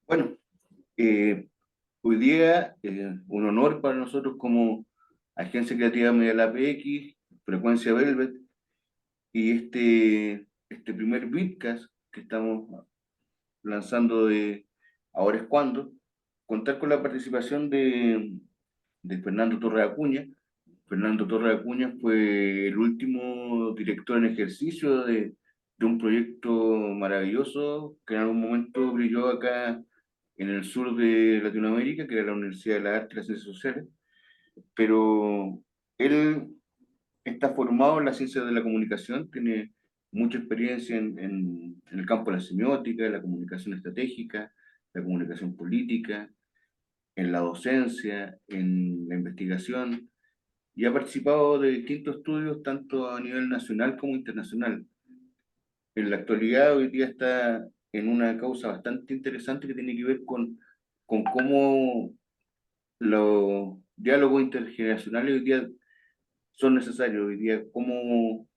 Bueno, eh, hoy día un honor para nosotros como Agencia Creativa Media Lab X, Frecuencia Velvet, y este primer Bitcast que estamos lanzando de Ahora es Cuando, contar con la participación de Fernando Torre Acuña. Fernando Torre Acuña fue el último director en ejercicio de un proyecto maravilloso que en algún momento brilló acá en el sur de Latinoamérica, que era la Universidad de las Artes y las Ciencias Sociales, pero él está formado en las ciencias de la comunicación, tiene mucha experiencia en el campo de la semiótica, la comunicación estratégica, la comunicación política, en la docencia, en la investigación, y ha participado de distintos estudios tanto a nivel nacional como internacional. En la actualidad, hoy día está en una causa bastante interesante que tiene que ver con cómo los diálogos intergeneracionales hoy día son necesarios, hoy día cómo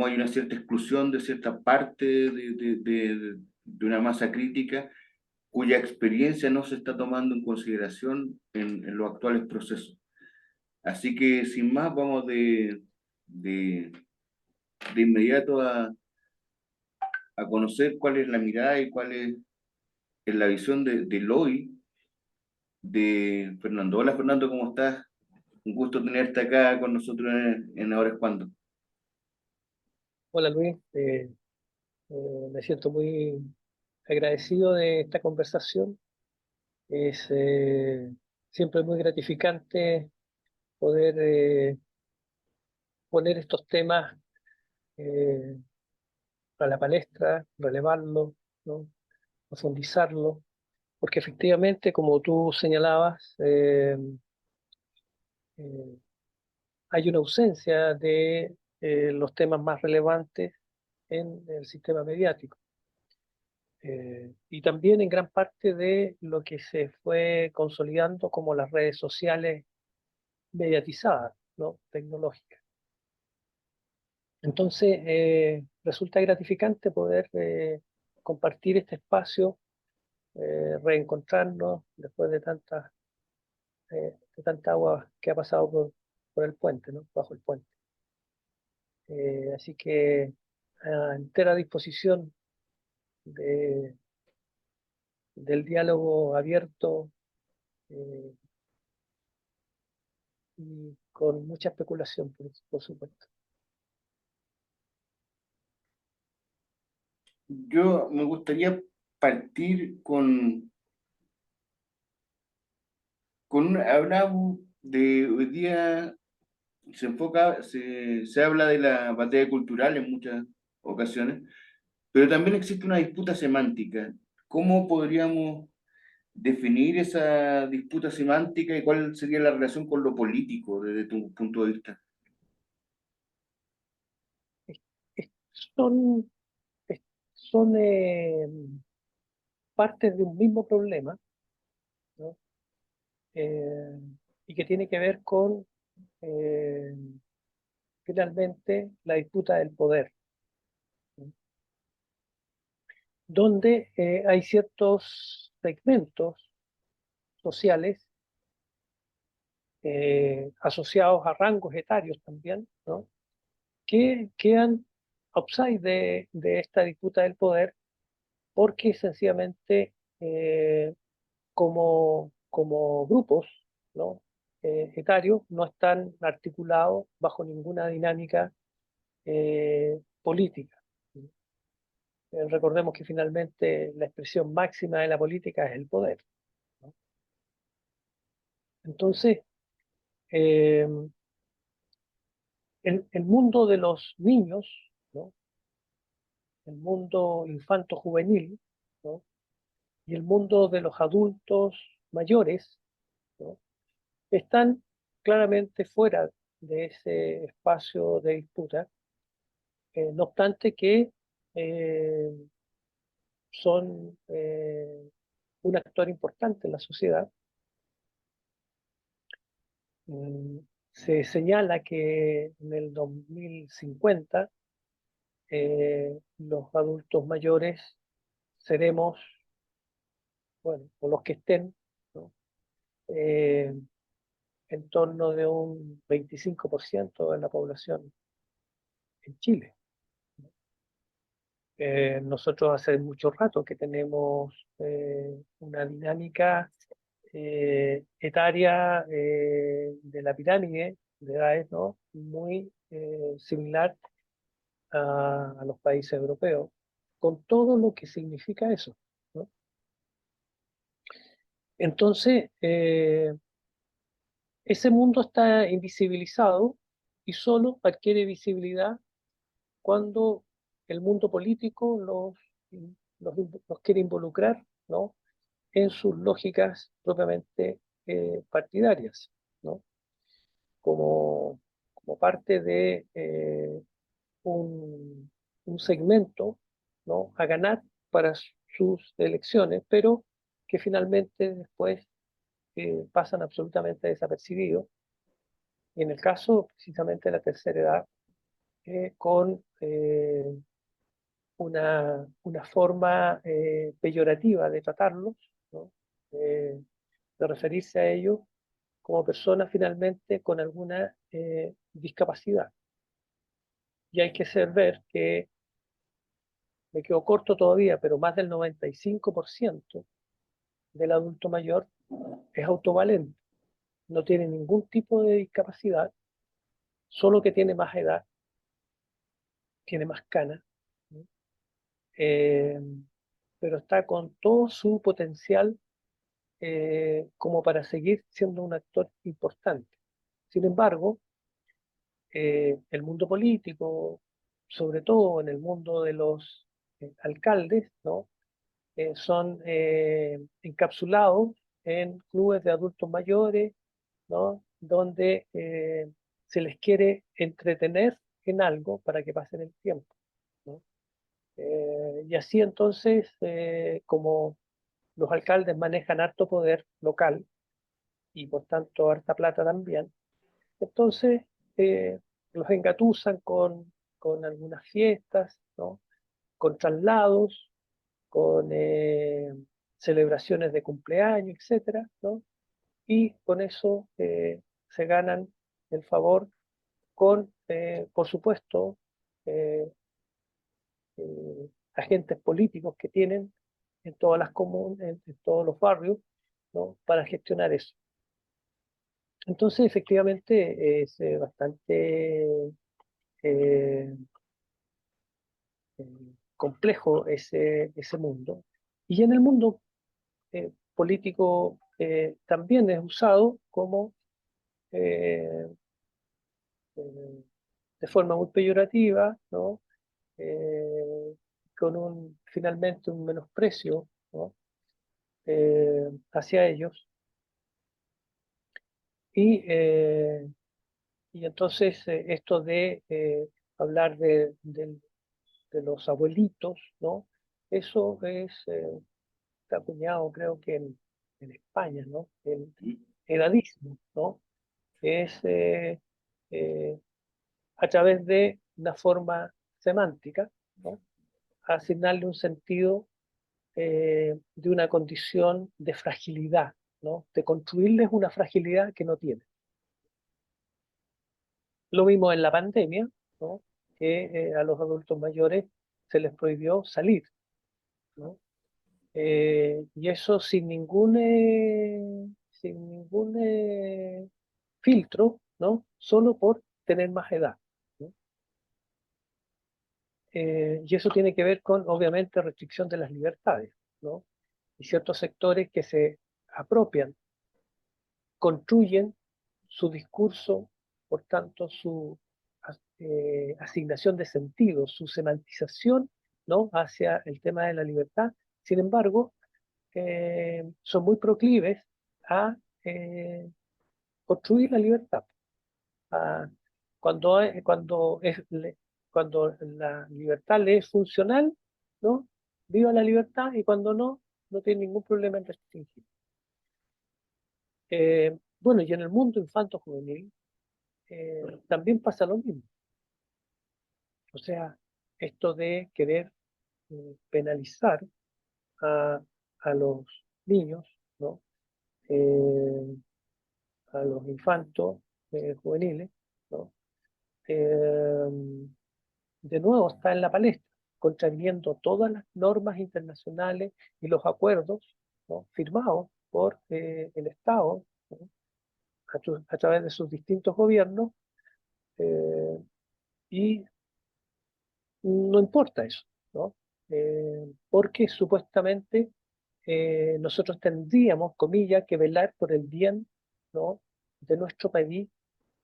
hay una cierta exclusión de cierta parte de una masa crítica cuya experiencia no se está tomando en consideración en los actuales procesos. Así que sin más, vamos de, de inmediato a conocer cuál es la mirada y cuál es la visión del hoy de Fernando. Hola Fernando, ¿cómo estás? Un gusto tenerte acá con nosotros en Ahora es Cuando. Hola Luis, me siento muy agradecido de esta conversación. Es siempre muy gratificante poder poner estos temas eh, a la palestra, relevarlos, ¿no? Profundizarlos, porque efectivamente, como tú señalabas, eh, hay una ausencia de los temas más relevantes en el sistema mediático. Y también en gran parte de lo que se fue consolidando como las redes sociales mediatizadas, ¿no? Tecnológicas. Entonces, resulta gratificante poder compartir este espacio, reencontrarnos después de tanta agua que ha pasado por el puente, ¿no? Bajo el puente. Así que a entera disposición de- del diálogo abierto, eh, y con mucha especulación, por supuesto. Yo me gustaría partir hablamos de hoy día, se habla de la batalla cultural en muchas ocasiones, pero también existe una disputa semántica. ¿Cómo podríamos definir esa disputa semántica y cuál sería la relación con lo político desde tu punto de vista? Es- Son, es- son partes de un mismo problema, ¿no? Eh, y que tiene que ver con eh, finalmente la disputa del poder, ¿no? Donde hay ciertos segmentos sociales asociados a rangos etarios también, ¿no? Que quedan outside de esta disputa del poder porque sencillamente como grupos, ¿no? Etarios no están articulados bajo ninguna dinámica política. Recordemos que finalmente la expresión máxima de la política es el poder, ¿no? Entonces, eh, el mundo de los niños, ¿no? El mundo infanto-juvenil, ¿no? Y el mundo de los adultos mayores, ¿no? Están claramente fuera de ese espacio de disputa, no obstante que eh, son un actor importante en la sociedad. Mm, Se señala que en el 2050 los adultos mayores seremos bueno, o los que estén, ¿no? Eh, en torno de un 25% de la población en Chile. Nosotros hace mucho rato que tenemos una dinámica etaria de la pirámide de edades, ¿no? Muy similar a los países europeos, con todo lo que significa eso, ¿no? Entonces, ese mundo está invisibilizado y solo adquiere visibilidad cuando el mundo político los quiere involucrar, ¿no? En sus lógicas propiamente partidarias, ¿no? Como, como parte de un, un segmento, ¿no? A ganar para sus elecciones, pero que finalmente después pasan absolutamente desapercibidos. Y en el caso precisamente de la tercera edad, con una forma peyorativa de tratarlos, ¿no? Eh, de referirse a ellos como personas finalmente con alguna discapacidad. Y hay que ver que me quedo corto todavía, pero más del 95% del adulto mayor es autovalente, no tiene ningún tipo de discapacidad, solo que tiene más edad, tiene más canas, ¿no? eh, pero está con todo su potencial como para seguir siendo un actor importante. Sin embargo, el mundo político, sobre todo en el mundo de los alcaldes, ¿no? Son encapsulados en clubes de adultos mayores, ¿no? Donde se les quiere entretener en algo para que pasen el tiempo, ¿no? Y así entonces, como los alcaldes manejan harto poder local y por tanto harta plata también, entonces eh, los engatusan con algunas fiestas, ¿no? Con traslados, con celebraciones de cumpleaños, etcétera, ¿no? Y con eso se ganan el favor con, por supuesto, eh, agentes políticos que tienen en todas las comunas, en todos los barrios, ¿no? Para gestionar eso. Entonces, efectivamente, es bastante eh, complejo ese mundo. Y en el mundo político también es usado como eh, eh, de forma muy peyorativa, ¿no? Con finalmente un menosprecio, ¿no? Hacia ellos. Y, y entonces esto de hablar de los abuelitos, ¿no? Eso está acuñado creo que en España, ¿no? El edadismo, ¿no? Es eh, a través de una forma semántica, ¿no? Asignarle un sentido de una condición de fragilidad, ¿no? De construirles una fragilidad que no tienen. Lo vimos en la pandemia, ¿no? Que a los adultos mayores se les prohibió salir, ¿no? Y eso sin ningún filtro, ¿no? Solo por tener más edad, ¿no? Y eso tiene que ver con, obviamente, restricción de las libertades, ¿no? Y ciertos sectores que se apropian, construyen su discurso, por tanto, su asignación de sentido, su semantización, ¿no? Hacia el tema de la libertad. Sin embargo, son muy proclives a construir la libertad. A- cuando la libertad le es funcional, ¿no? Viva la libertad, y cuando no, no tiene ningún problema en restringir. Bueno, y en el mundo infanto-juvenil también pasa lo mismo. O sea, esto de querer penalizar a, a los niños, ¿no? Eh, a los infantos juveniles, ¿no? Eh, de nuevo está en la palestra, contraviniendo todas las normas internacionales y los acuerdos, ¿no? Firmados por el Estado, ¿no? A través de sus distintos gobiernos, eh, y no importa eso, ¿no? Porque supuestamente nosotros tendríamos, comillas, que velar por el bien, ¿no? de nuestro país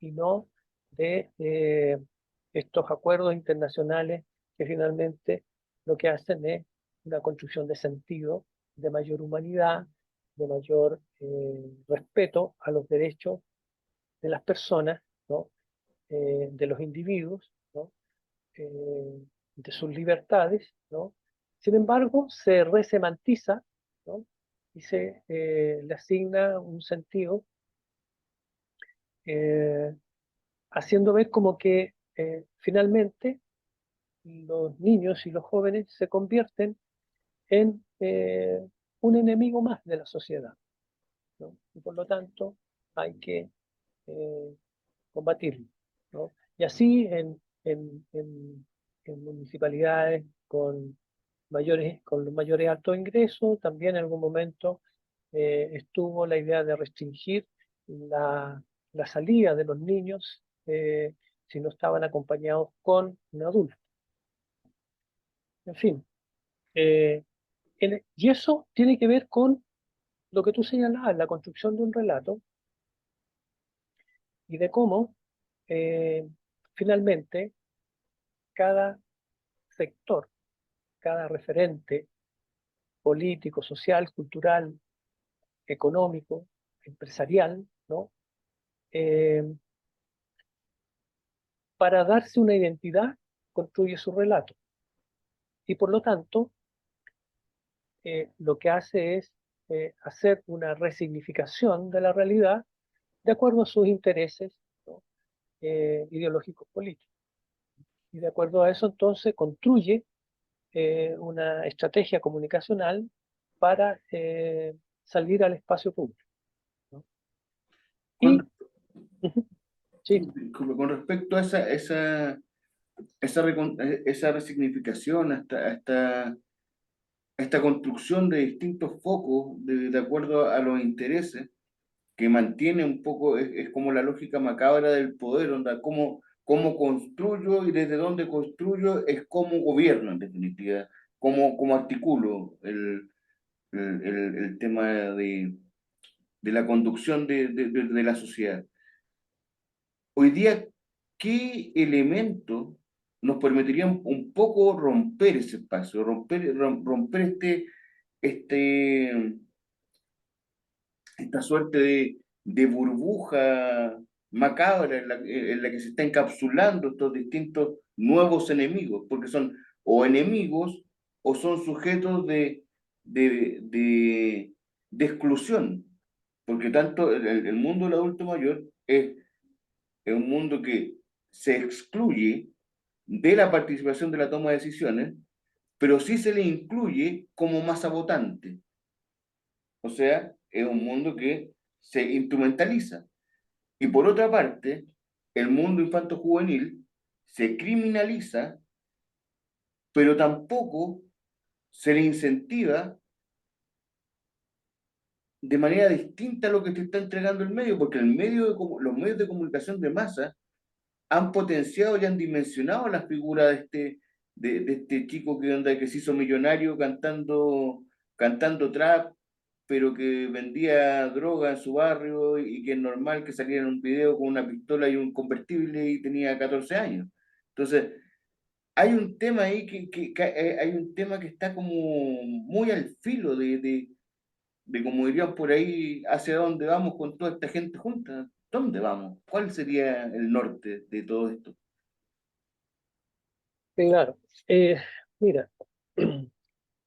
y no de estos acuerdos internacionales que finalmente lo que hacen es una construcción de sentido, de mayor humanidad, de mayor respeto a los derechos de las personas, ¿no? De los individuos, ¿no? De sus libertades, ¿no? Sin embargo, se resemantiza, ¿no? Y se le asigna un sentido, eh, haciendo ver como que finalmente los niños y los jóvenes se convierten en un enemigo más de la sociedad, ¿no? Y por lo tanto hay que eh, combatirlo, ¿no? Y así en municipalidades con los mayores altos ingresos, también en algún momento estuvo la idea de restringir la salida de los niños si no estaban acompañados con un adulto. En fin, eh, y eso tiene que ver con lo que tú señalabas, la construcción de un relato y de cómo eh, finalmente cada sector, cada referente político, social, cultural, económico, empresarial, ¿no? Eh, para darse una identidad, construye su relato. Y por lo tanto, lo que hace es hacer una resignificación de la realidad de acuerdo a sus intereses, ¿no? Ideológicos políticos. Y de acuerdo a eso, entonces, construye una estrategia comunicacional para salir al espacio público, ¿no? Y, Con, sí, con respecto a esa resignificación, esta construcción de distintos focos de acuerdo a los intereses, que mantiene un poco, es como la lógica macabra del poder, onda, cómo construyo y desde dónde construyo es cómo gobierno, en definitiva, cómo articulo el tema de la conducción de la sociedad. Hoy día, ¿qué elementos nos permitirían un poco romper ese espacio, romper este, esta suerte de burbuja macabra en la que se está encapsulando estos distintos nuevos enemigos, porque son o enemigos o son sujetos de, de, de exclusión, porque tanto el mundo del adulto mayor es un mundo que se excluye de la participación de la toma de decisiones, pero sí se le incluye como masa votante. O sea, es un mundo que se instrumentaliza. Y por otra parte, el mundo infanto-juvenil se criminaliza, pero tampoco se le incentiva de manera distinta a lo que te está entregando el medio, porque los medios de comunicación de masa han potenciado y han dimensionado la figura de este chico que se hizo millonario cantando trap, pero que vendía droga en su barrio y que es normal que saliera en un video con una pistola y un convertible y tenía 14 años. Entonces, hay un tema ahí hay un tema que está como muy al filo de como dirían por ahí, hacia dónde vamos con toda esta gente junta. ¿Dónde vamos? ¿Cuál sería el norte de todo esto? claro. Mira,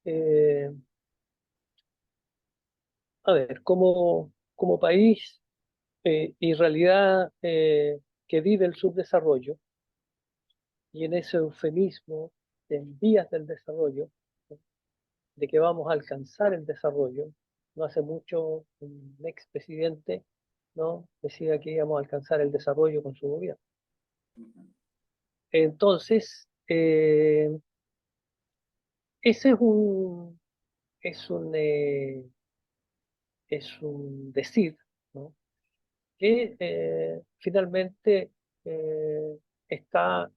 eh, a ver, como país y realidad que vive el subdesarrollo, y en ese eufemismo en vías del desarrollo, ¿no? De que vamos a alcanzar el desarrollo, no hace mucho un expresidente, ¿no?, decía que íbamos a alcanzar el desarrollo con su gobierno. Entonces, ese es un, eh, es un decir, ¿no?, que finalmente está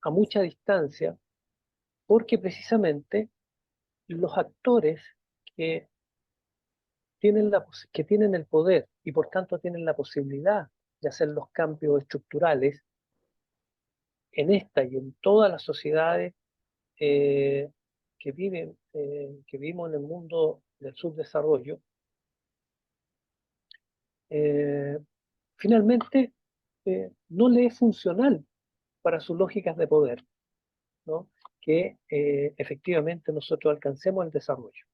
a mucha distancia, porque precisamente los actores que que tienen el poder y por tanto tienen la posibilidad de hacer los cambios estructurales en esta y en todas las sociedades eh, que vivimos en el mundo del subdesarrollo, eh, finalmente no le es funcional para sus lógicas de poder, ¿no?, que efectivamente nosotros alcancemos el desarrollo,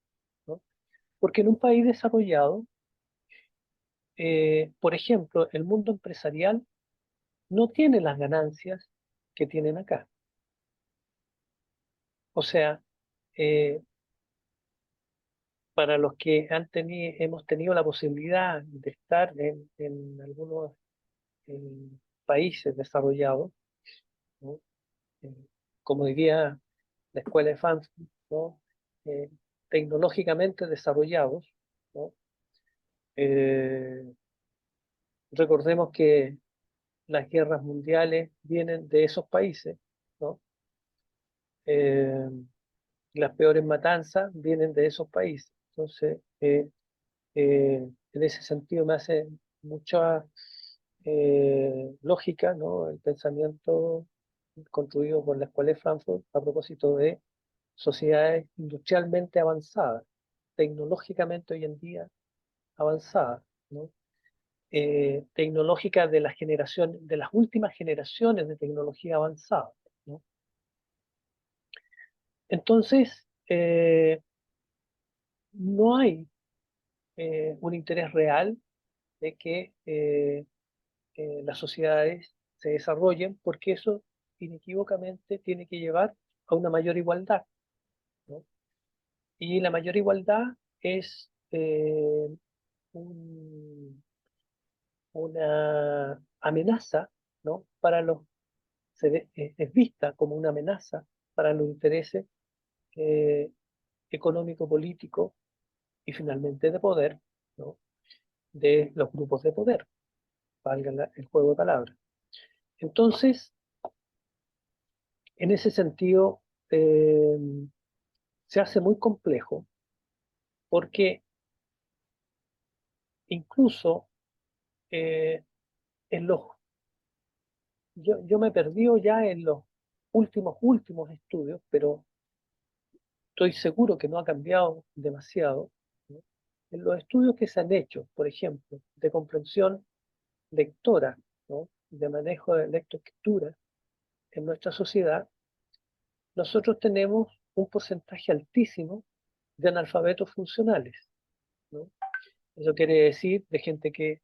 ¿no? Porque en un país desarrollado, por ejemplo, el mundo empresarial no tiene las ganancias que tienen acá. O sea, eh, para los que hemos tenido la posibilidad de estar en algunos países desarrollados, ¿no?, Eh, como diría la escuela de Frankfurt, ¿no?, Eh, tecnológicamente desarrollados, ¿no? Eh, Recordemos que las guerras mundiales vienen de esos países, ¿no? Eh, las peores matanzas vienen de esos países. Entonces, en ese sentido me hace mucha lógica, ¿no?, el pensamiento construido por la Escuela de Frankfurt a propósito de sociedades industrialmente avanzadas, tecnológicamente hoy en día avanzadas, ¿no? Tecnológicas de las últimas generaciones de tecnología avanzada, ¿no? Entonces, no hay un interés real de que las sociedades se desarrollen, porque eso inequívocamente tiene que llevar a una mayor igualdad, ¿no? Y la mayor igualdad es un- una amenaza, ¿no?, es vista como una amenaza para los intereses eh, económico-políticos y finalmente de poder, ¿no?, de los grupos de poder, valga el juego de palabras. Entonces, en ese sentido, eh, se hace muy complejo porque incluso eh, en los, yo me he perdido ya en los últimos estudios, pero estoy seguro que no ha cambiado demasiado, ¿no? En los estudios que se han hecho, por ejemplo, de comprensión lectora, ¿no?, de manejo de lectoescritura en nuestra sociedad, nosotros tenemos un porcentaje altísimo de analfabetos funcionales, ¿no? Eso quiere decir de gente que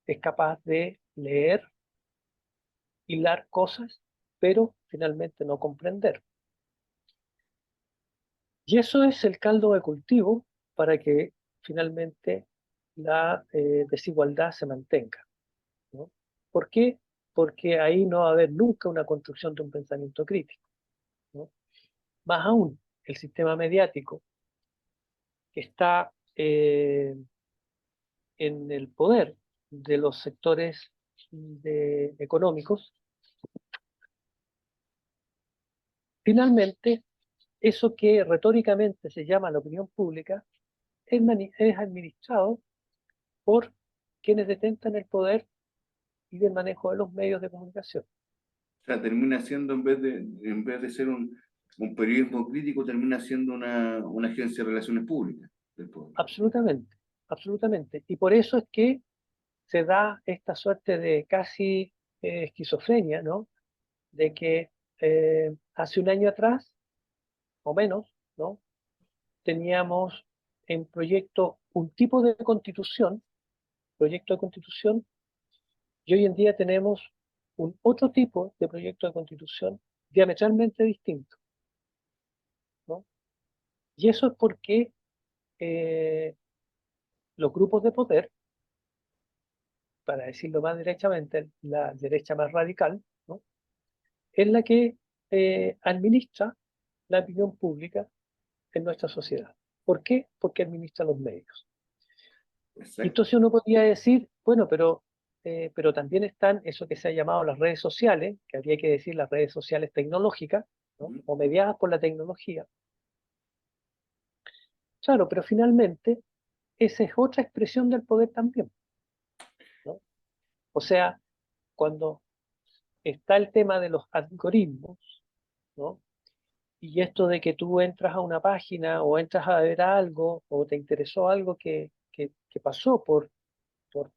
es capaz de leer, hilar cosas, pero finalmente no comprender. Y eso es el caldo de cultivo para que finalmente la desigualdad se mantenga, ¿no? ¿Por qué? Porque ahí no va a haber nunca una construcción de un pensamiento crítico, ¿no? Más aún, el sistema mediático que está en el poder de los sectores económicos, finalmente, eso que retóricamente se llama la opinión pública es administrado por quienes detentan el poder y del manejo de los medios de comunicación. O sea, termina siendo, en vez de ser un periodismo crítico, termina siendo una agencia de relaciones públicas del pueblo. Absolutamente, absolutamente. Y por eso es que se da esta suerte de casi esquizofrenia, ¿no? De que hace un año atrás, o menos, ¿no?, teníamos en proyecto un tipo de proyecto de constitución, y hoy en día tenemos un otro tipo de proyecto de constitución diametralmente distinto, ¿no? Y eso es porque los grupos de poder, para decirlo más derechamente, la derecha más radical, ¿no? Es la que administra la opinión pública en nuestra sociedad. ¿Por qué? Porque administra los medios. Exacto. Entonces uno podría decir, bueno, pero también están eso que se ha llamado las redes sociales, que habría que decir las redes sociales tecnológicas, ¿no? Ujú. O mediadas por la tecnología. Claro, pero finalmente esa es otra expresión del poder también, ¿no? O sea, cuando está el tema de los algoritmos, ¿no? Y esto de que tú entras a una página o entras a ver algo o te interesó algo que pasó por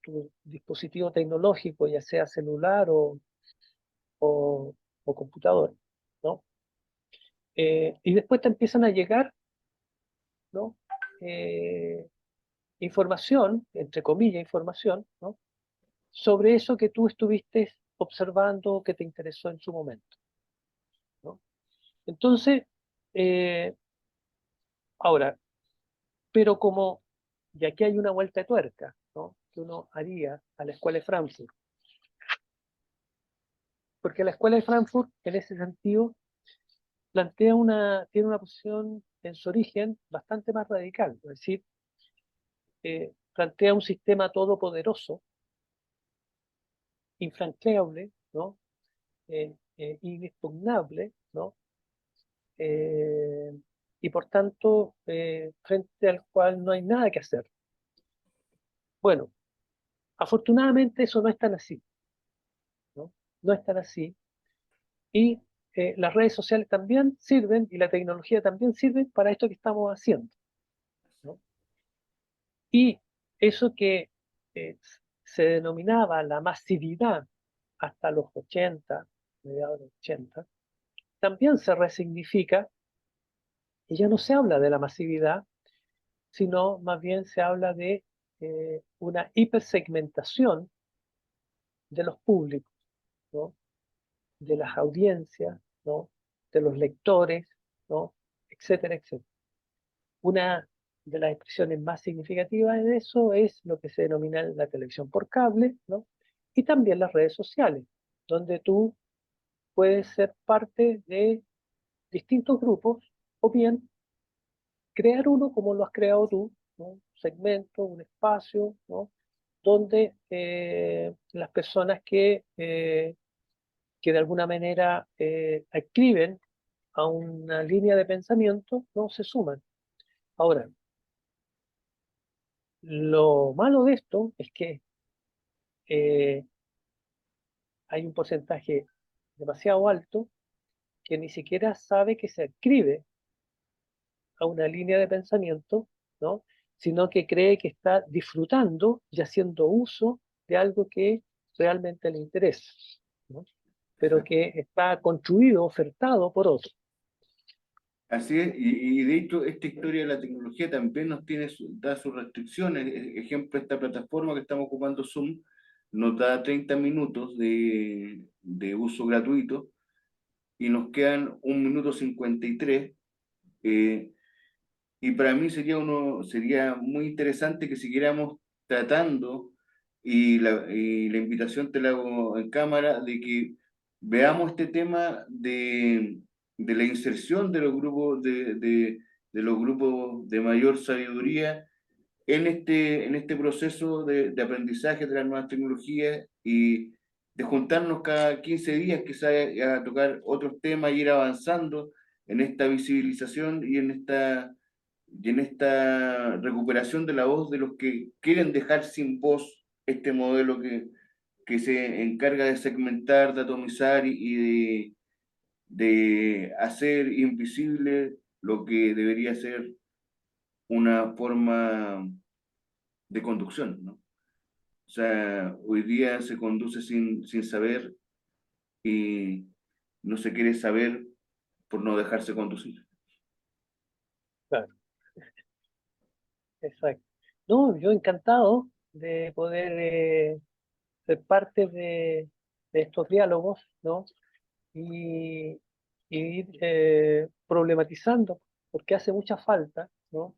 tu dispositivo tecnológico, ya sea celular o computador, ¿no? Y después te empiezan a llegar, ¿no? Eh, información, entre comillas, información, ¿no? Sobre eso que tú estuviste observando o que te interesó en su momento, ¿no? Entonces, eh, ahora, pero como, y aquí hay una vuelta de tuerca, ¿no? Que uno haría a la Escuela de Frankfurt, porque la Escuela de Frankfurt, en ese sentido, tiene una posición en su origen bastante más radical, es decir, plantea un sistema todopoderoso, infranqueable, ¿no? Inexpugnable, ¿no? Eh, y por tanto, frente al cual no hay nada que hacer. Bueno, afortunadamente eso no es tan así, ¿no? No es tan así. Y las redes sociales también sirven y la tecnología también sirve para esto que estamos haciendo, ¿no? Y eso que eh, se denominaba la masividad hasta los 80, mediados de los 80, también se resignifica y ya no se habla de la masividad, sino más bien se habla de una hipersegmentación de los públicos, ¿no? De las audiencias, ¿no? De los lectores, ¿no? Etcétera, etcétera. Una de las expresiones más significativas de eso es lo que se denomina la televisión por cable, ¿no? Y también las redes sociales, donde tú puedes ser parte de distintos grupos o bien crear uno como lo has creado tú, ¿no? Un segmento, un espacio, ¿no? Donde las personas que de alguna manera escriben a una línea de pensamiento, ¿no? Se suman. Ahora, lo malo de esto es que eh, hay un porcentaje demasiado alto que ni siquiera sabe que se escribe a una línea de pensamiento, ¿no? Sino que cree que está disfrutando y haciendo uso de algo que realmente le interesa, ¿no? Pero Exacto. que está construido, ofertado por otro. Así es, y de hecho esta historia de la tecnología también nos tiene da sus restricciones. Ejemplo, esta plataforma que estamos ocupando, Zoom, nos da 30 minutos de uso gratuito y nos quedan 1 minuto 53. eh, y para mí sería muy interesante que siguiéramos tratando, y la invitación te la hago en cámara, de que veamos este tema de la inserción de los grupos de los grupos de mayor sabiduría en este proceso de aprendizaje de las nuevas tecnologías, y de juntarnos cada 15 días quizás a tocar otros temas y ir avanzando en esta visibilización y en esta recuperación de la voz de los que quieren dejar sin voz este modelo que se encarga de segmentar, de atomizar de hacer invisible lo que debería ser una forma de conducción, ¿no? O sea, hoy día se conduce sin saber, y no se quiere saber por no dejarse conducir. Claro, exacto. No, yo encantado de poder ser parte de estos diálogos, ¿no? Y, y ir problematizando, porque hace mucha falta, ¿no?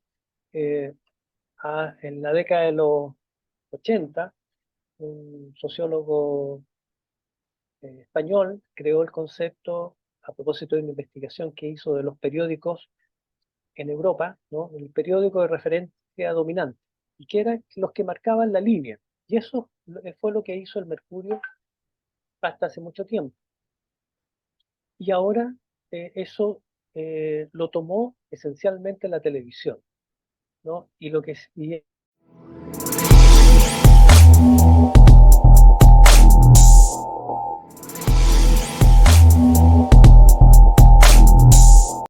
en la década de los 80, un sociólogo español creó el concepto a propósito de una investigación que hizo de los periódicos en Europa, ¿no? El periódico de referencia dominante, y que eran los que marcaban la línea. Y eso fue lo que hizo el Mercurio hasta hace mucho tiempo. Y ahora eso lo tomó esencialmente la televisión, ¿no? Y lo que y